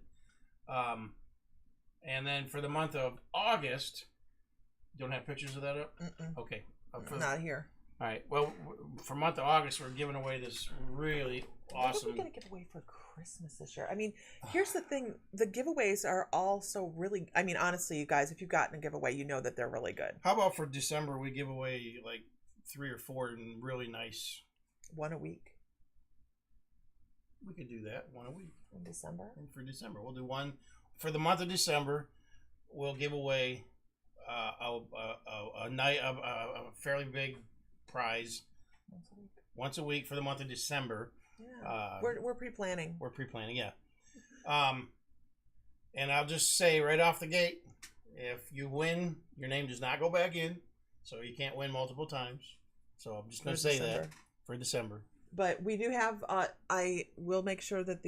And then for the month of August, don't have pictures of that up? Okay. Not here. All right. Well, for month of August, we're giving away this really awesome. What are we going to give away for Christmas this year? I mean, here's the thing. The giveaways are all so really, I mean, honestly, you guys, if you've gotten a giveaway, you know that they're really good. How about for December, we give away like 3 or 4 and really nice. One a week. We could do that, 1 a week. In December? And for December. We'll do one. For the month of December, we'll give away a fairly big prize. Once a week for the month of December. Yeah. We're pre-planning. We're pre-planning, yeah. And I'll just say right off the gate, if you win, your name does not go back in. So you can't win multiple times. So I'm just going to say that for December. But we do have, I will make sure that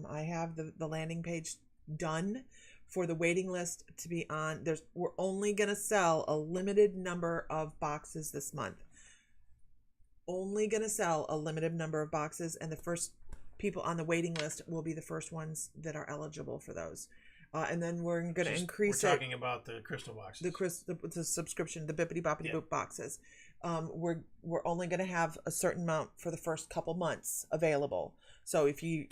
I have the landing page done for the waiting list to be on. We're only going to sell a limited number of boxes this month. Only going to sell a limited number of boxes, and the first people on the waiting list will be the first ones that are eligible for those. And then we're going to increase it. We're talking about the crystal boxes. The subscription, the bippity boppity boop boxes. We're only going to have a certain amount for the first couple months available. So if you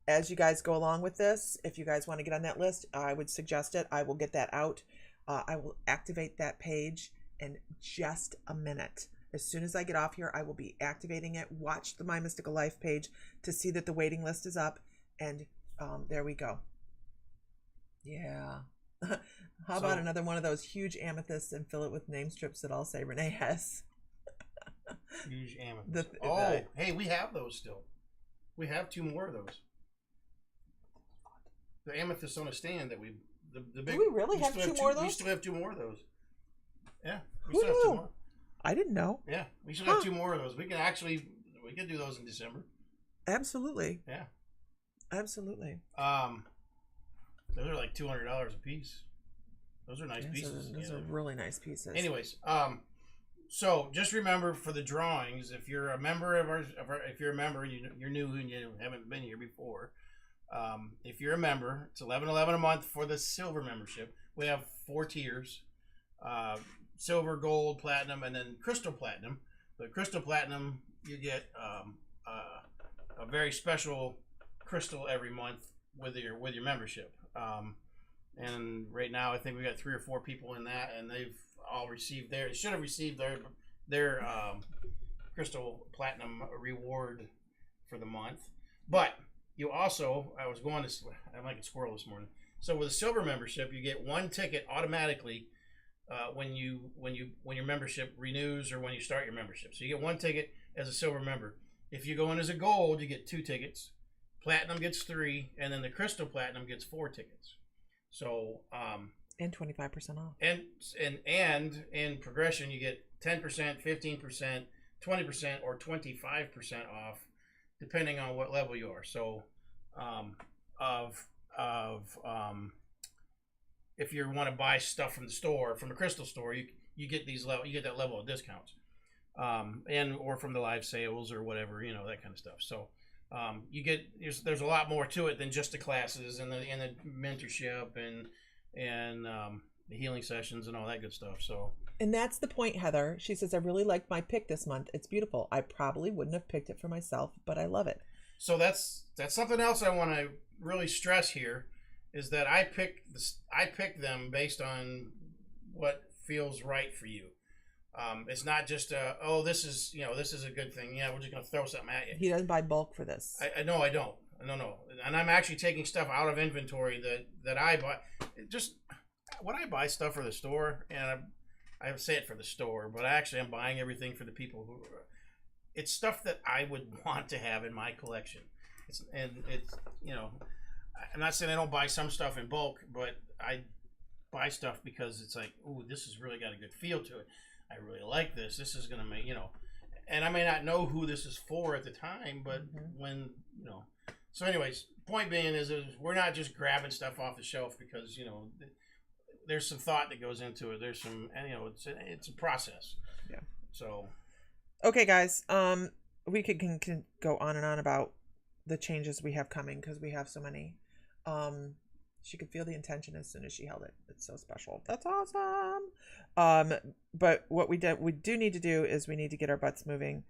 as you guys go along with this, if you guys want to get on that list, I would suggest it. I will get that out. I will activate that page in just a minute. As soon as I get off here, I will be activating it. Watch the My Mystical Life page to see that the waiting list is up. And there we go. Yeah. How about another one of those huge amethysts and fill it with name strips that all say Renee Hess? Huge amethyst. Hey, we have those still. We have 2 more of those. The amethyst on a stand that the big. Do we really have 2 more of those? We still have 2 more of those. Yeah. Who knew? I didn't know. Yeah, we should have 2 more of those. We can do those in December. Absolutely. Yeah. Absolutely. Those are like $200 a piece. Those are nice pieces. Those are really nice pieces. Anyways, so just remember for the drawings, if you're a member of our if you're a member, you're new and you haven't been here before. If you're a member, it's $11.11 a month for the silver membership. We have 4 tiers: silver, gold, platinum, and then crystal platinum. The crystal platinum, you get a very special crystal every month with your membership. And right now, I think we got 3 or 4 people in that, and they've all received should have received their crystal platinum reward for the month. But you also, I'm like a squirrel this morning. So with a silver membership, you get 1 ticket automatically when your membership renews or when you start your membership. So you get 1 ticket as a silver member. If you go in as a gold, you get 2 tickets. Platinum gets 3, and then the crystal platinum gets 4 tickets. So and 25% off. And in progression, you get 10%, 15%, 20%, or 25% off, depending on what level you are. So, if you want to buy stuff from the store, from the crystal store, you get that level of discounts, and or from the live sales or whatever, that kind of stuff. So. There's a lot more to it than just the classes and the mentorship and the healing sessions and all that good stuff. So, and that's the point, Heather. She says, I really liked my pick this month. It's beautiful. I probably wouldn't have picked it for myself, but I love it. So that's something else I want to really stress here, is that I pick them based on what feels right for you. It's not just this is a good thing. Yeah, we're just gonna throw something at you. He doesn't buy bulk for this. I know I don't. No. And I'm actually taking stuff out of inventory that I buy. Just when I buy stuff for the store, and I say it for the store, but actually I'm buying everything for the people who. It's stuff that I would want to have in my collection. I'm not saying I don't buy some stuff in bulk, but I buy stuff because it's like, ooh, this has really got a good feel to it. I really like this. This is going to make, and I may not know who this is for at the time, but when, So anyways, point being is we're not just grabbing stuff off the shelf because, there's some thought that goes into it. There's some, and, it's a process. Yeah. So. Okay, guys. We can go on and on about the changes we have coming because we have so many. She could feel the intention as soon as she held it. It's so special. That's awesome. But what we do need to do is we need to get our butts moving,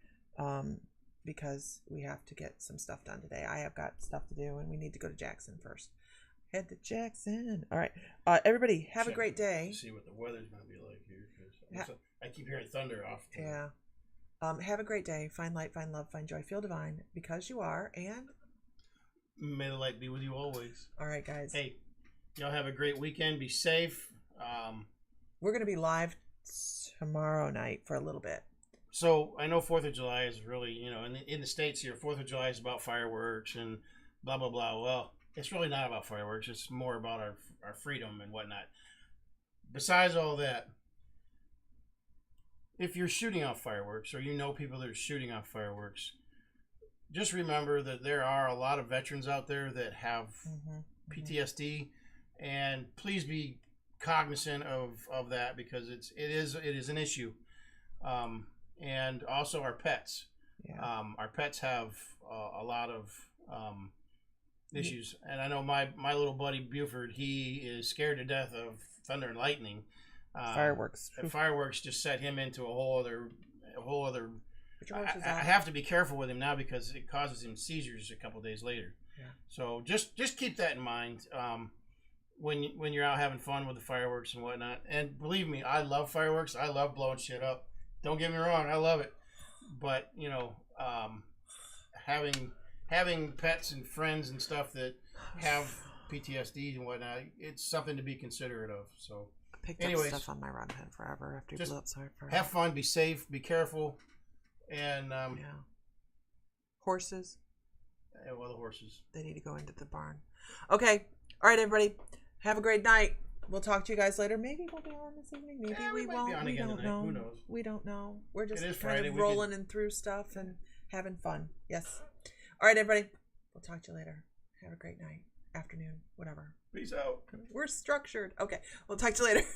because we have to get some stuff done today. I have got stuff to do, and we need to go to Jackson first. Head to Jackson. All right. Everybody, have a great day. See what the weather's going to be like here, because I keep hearing thunder off. Yeah. Have a great day. Find light, find love, find joy, feel divine, because you are, and may the light be with you always. All right, guys. Hey, y'all have a great weekend. Be safe. We're going to be live tomorrow night for a little bit. So I know 4th of July is really, in the States here, 4th of July is about fireworks and blah, blah, blah. Well, it's really not about fireworks. It's more about our freedom and whatnot. Besides all that, if you're shooting off fireworks or people that are shooting off fireworks, just remember that there are a lot of veterans out there that have PTSD, and please be cognizant of that, because it is an issue. And also our pets. Yeah. Our pets have a lot of issues, and I know my little buddy Buford, he is scared to death of thunder and lightning. Fireworks. Fireworks just set him into a whole other. I have to be careful with him now because it causes him seizures a couple days later. Yeah. So just keep that in mind when you're out having fun with the fireworks and whatnot. And believe me, I love fireworks. I love blowing shit up. Don't get me wrong, I love it. But having pets and friends and stuff that have PTSD and whatnot, it's something to be considerate of. So. I picked up stuff on my run head forever after you blew up. Sorry for have fun, be safe, be careful, and horses. Yeah, well, the horses. They need to go into the barn. Okay, all right, everybody. Have a great night. we'll talk to you guys later. Maybe we'll be on this evening. Maybe we might won't. Be on We again don't tonight. know. Who knows? We don't know. We're just It is kind Friday. of We rolling and through stuff and having fun. Yes. All right, everybody. We'll talk to you later. Have a great night, afternoon, whatever. Peace out. We're structured. Okay. We'll talk to you later.